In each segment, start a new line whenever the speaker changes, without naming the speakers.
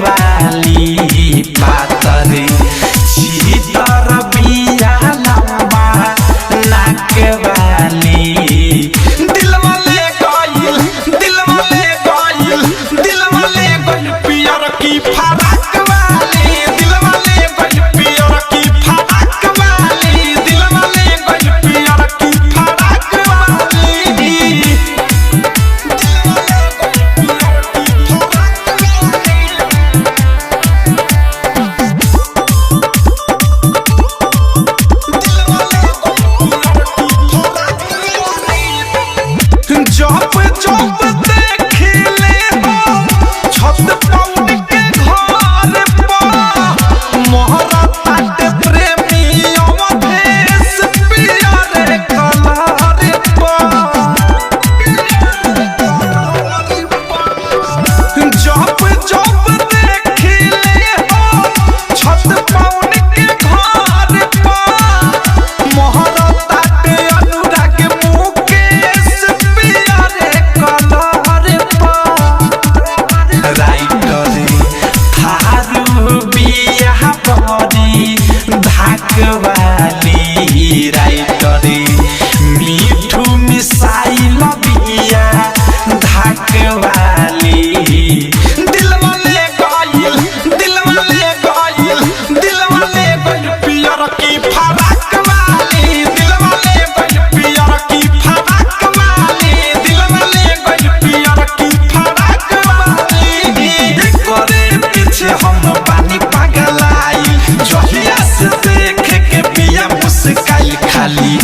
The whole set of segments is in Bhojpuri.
वाली पातरी चीतर बिया लम्बा नाक वाली दिलवा ले गइल पियर की फराक वाली दिलवा ले गइल पियर की फराक वाली दिलवा ले गइल पियर की फराक वाली वाली राइटरी मीठू मिसाइल बिया धाक वाली दिलवा ले गइल पियर की फराक वाली दिलवा ले गइल पियर की फराक वाली दिलवा ले गइल पियर की फराक वाली करे पीछे हम पानी पगलाई जहिया से देख के पिया मुस्काई खाली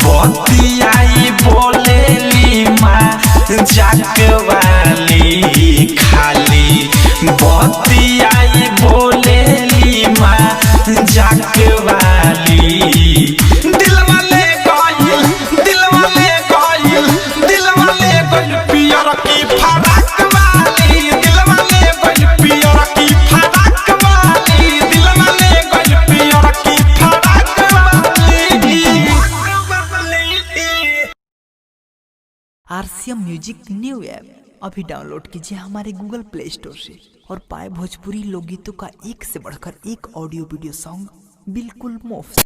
बतियाई बोलेली माँ जाक वाली खाली बतियाई बोलेली माँ जाक वाली दिलवा ले गइल पियर की फराक वाली दिलवा ले गइल पियर की फराक वाली दिलवा ले गइल पियर की फराक वाली।
आरसीएम म्यूजिक न्यू ऐप अभी डाउनलोड कीजिए हमारे गूगल प्ले स्टोर से और पाए भोजपुरी लोकगीतों का एक से बढ़कर एक ऑडियो वीडियो सॉन्ग बिल्कुल मुफ्त।